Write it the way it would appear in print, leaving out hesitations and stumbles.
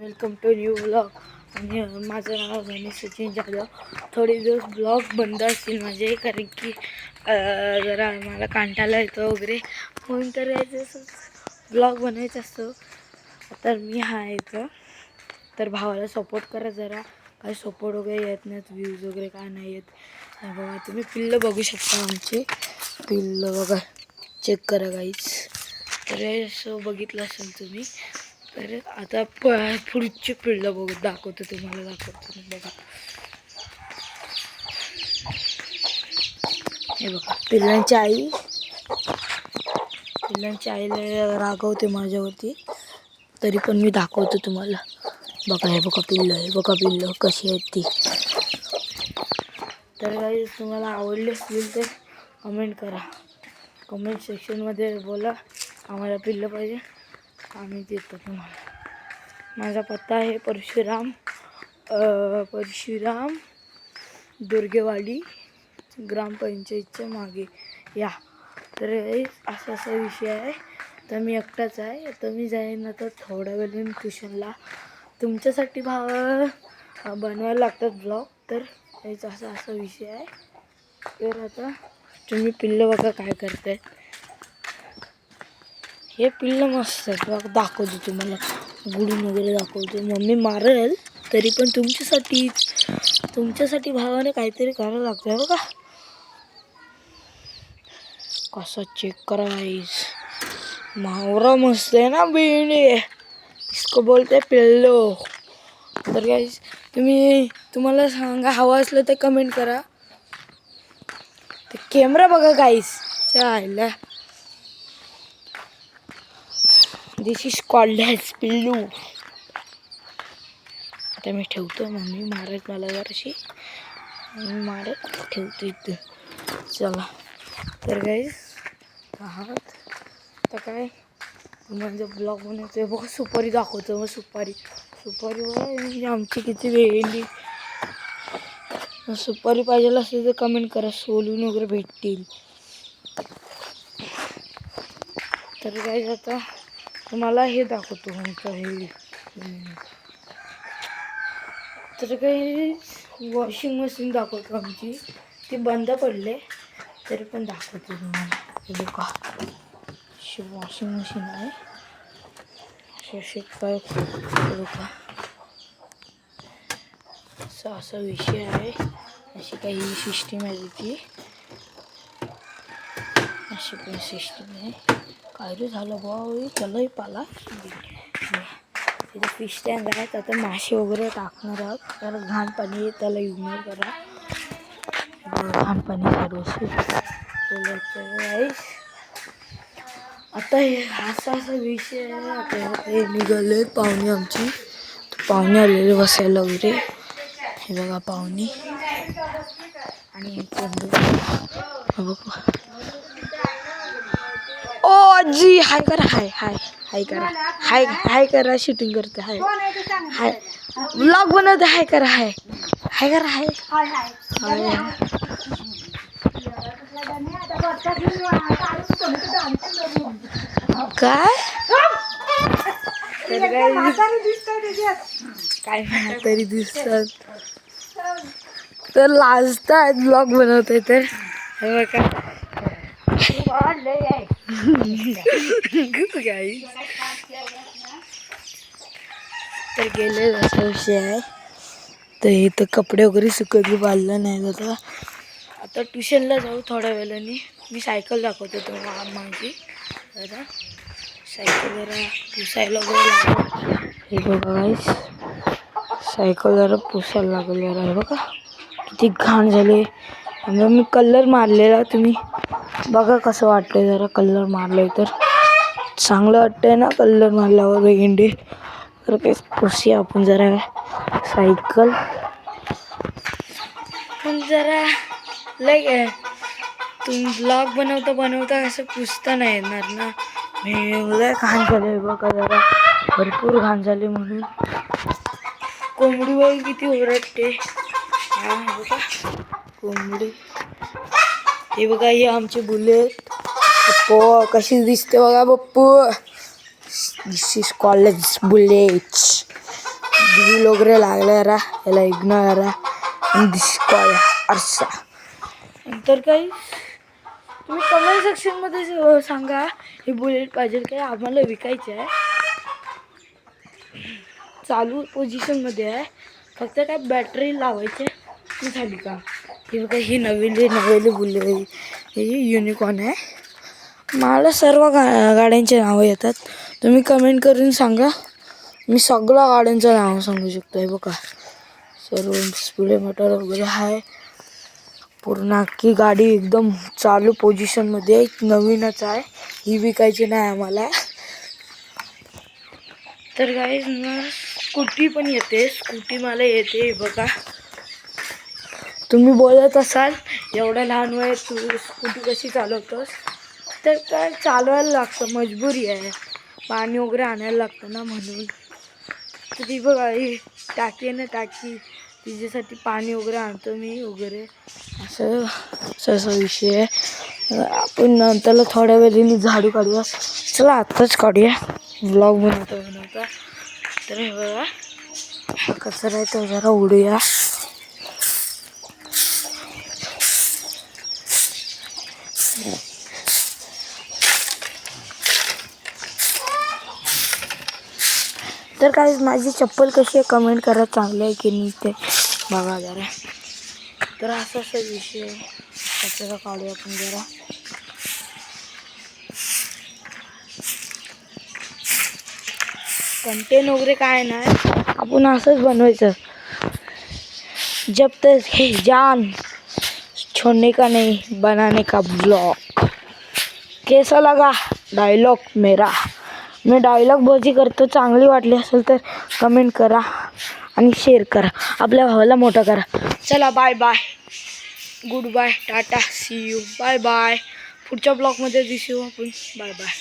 Welcome to new blog. आणि माझं नाव गणेश सचिन जाधव. थोडे दिवस ब्लॉग बंद असतील माझे, कारण की जरा मला कंटाळा येतो वगैरे, म्हणून तर यायचं ब्लॉग बनवायचं असतो. तर मी इथं तर भावाला सपोर्ट करा जरा. काही सपोर्ट वगैरे येत नाहीत, व्ह्यूज वगैरे काय नाही येत. बघा तुम्ही पिल्लं बघू शकता, आमचे पिल्लं बघा, चेक करा गाईच. तर असं बघितलं असेल तुम्ही. तर आता पुढची पिल्लं दाखवतो तुम्हाला. बघा हे बघा, पिल्लांची आईला रागवते माझ्यावरती, तरी पण मी दाखवतो तुम्हाला. बघा हे बघा पिल्लं कशी आहेत ती. तर काही तुम्हाला आवडले असतील तर कमेंट करा, कमेंट सेक्शनमध्ये बोला आम्हाला पिल्लं पाहिजे, आम्ही देतो तुम्हाला. माझा पत्ता आहे परशुराम दुर्गेवाडी, ग्रामपंचायतच्या मागे या. तर असा विषय आहे. तर मी एकटाच आहे. आता मी जाईन आता थोड्या वेळाने ट्युशनला. तुमच्यासाठी बनवायला लागतात ब्लॉग. तर असा विषय आहे. तर आता तुम्ही पिल्लं बघा काय करताय. हे पिल्लं मस्त आहेत बघा, दाखवतो तुम्हाला. गुडून वगैरे दाखवतो. मम्मी मारेल तरी पण तुमच्यासाठी भावाने काहीतरी करायला लागतंय बघा. कसं चेक करा गाईस, मावरा मस्त आहे ना बिंडी, इसको बोलते पिल्लो. तर गाईस तुम्हाला सांगा हवा असलं तर कमेंट करा. ते कॅमेरा बघा गाईस, चायला दिस इज कॉल्ड ॲज पिल्लू. आता मी ठेवतो, मम्मी मारत मला जराशी, मम्मी मारत ठेवतो इथं. चला तर गाईस आता काय म्हणजे ब्लॉग बनवतो. बघा सुपारी दाखवतो. मग सुपारी बघा आमची किती वेळी. सुपारी पाहिजे असेल तर कमेंट करा, सोलून वगैरे भेटतील. तर गाईस आता तुम्हाला हे दाखवतो आमचं हे. तर काही वॉशिंग मशीन दाखवतो आमची, ती बंद पडले तरी पण दाखवतो तुम्हाला. हे बघा अशी वॉशिंग मशीन आहे. असे काय बघा, असा विषय आहे. अशी काही सिस्टीम आहे तिची, अशी पण सिस्टीम आहे. काय रे झालं भाऊ, त्यालाही पाला. तिथे फिश टँक आहे, आता मासे वगैरे टाकणार आहोत. तर घाण पाणी त्याला इग्नोर करा, घाण पाणी आता हे असा विषय आहे. आता हे निघाले पाहुणे आमची, पाहुणे आलेले बसायला वगैरे. हे बघा पाहुणे आणि ओ आजी हाय करा, हाय करा, शूटिंग करते. हाय व्लॉग बनवते. हाय करा. काय तरी दिसतात तर लाजतात ब्लॉग बनवते. तर हे बघा तर गेले असा विषय आहे. तर इथं कपडे वगैरे सुकत बांधलं नाही. आता ट्युशनला जाऊ थोड्या वेळाने. मी सायकल दाखवतो तुम्हाला माझी. जरा सायकल जरा पुसायला वगैरे लागलं. हे बघा गाईस, सायकल जरा पुसायला लागली. हे बघा किती घाण झाले. मी कलर मारलेला, तुम्ही बघा कसं वाटतंय. जरा कलर मारलंय तर चांगलं वाटतंय ना कलर मारल्यावर इंडे. तर काहीच पुसूया आपण जरा सायकल. पण जरा लय तुम्ही ब्लॉग बनवता असं पुसता नाही येणार ना. लय घाण झाले बघा, जरा भरपूर घाण झाले. म्हणून कोंबडी वगैरे किती ओरडते. बघा कोंबडी. हे बघा, हे आमचे बुलेट पप्पू कशी दिसते बघा. पप्पू दिस इज कॉलेज बुलेट. धूल वगैरे लागला याला, याला इग्नोर डिस्कॉल आरसा. नंतर काही तुम्ही कमेंट सेक्शनमध्ये सांगा हे बुलेट पाहिजे काय, आम्हाला विकायचे आहे. चालू पोझिशनमध्ये आहे, फक्त काय बॅटरी लावायची ती झाली का. हे बघा ही नवीन बुलेट, ही युनिकॉर्न आहे. मला सर्व गाड्यांचे नावं येतात, तुम्ही कमेंट करून सांगा. मी सगळ्या गाड्यांचं नाव सांगू शकतो. हे बघा सर्व स्पीडोमीटर वगैरे आहे, पूर्ण अख्खी गाडी एकदम चालू पोझिशनमध्ये नवीनच आहे. ही विकायची नाही आम्हाला. तर गाईज स्कूटी पण येते, स्कूटी मला येते. बघा तुम्ही बोलत असाल एवढ्या लहान वयात तू स्कूटी कशी चालवतोस, तर काय चालवायला लागतं, मजबुरी आहे, पाणी वगैरे आणायला लागतं ना म्हणून. तर ती बघा ही टाकी आहे ना, टाकी तिच्यासाठी पाणी वगैरे आणतो मी वगैरे, असा विषय आहे. आपण नंतरला थोड्या वेळाने झाडू काढूया. चला आत्ताच काढूया, ब्लॉग बनवता. तर हे बघा हा कचरा आहे तो जरा उडूया. तर काय माझी चप्पल कशी आहे कमेंट करा, चांगलं आहे की नाही ते बघा जरा. तर असा विषय आहे, कचरा काढूया आपण जरा. कंटेन वगैरे काय नाही, आपण असंच बनवायचं. जब तक है जान छोड़ने का नहीं, बनाने का ब्लॉग. कैसा लगा डायलॉग मेरा? मी डायलॉग बाजी करतो, चांगली वाटली असेल तर कमेंट करा आणि शेअर करा, आपल्या भावाला मोठा करा. चला bye bye, goodbye, tata, see you, bye bye. पुढच्या ब्लॉगमध्ये दिसू आपण. Bye bye.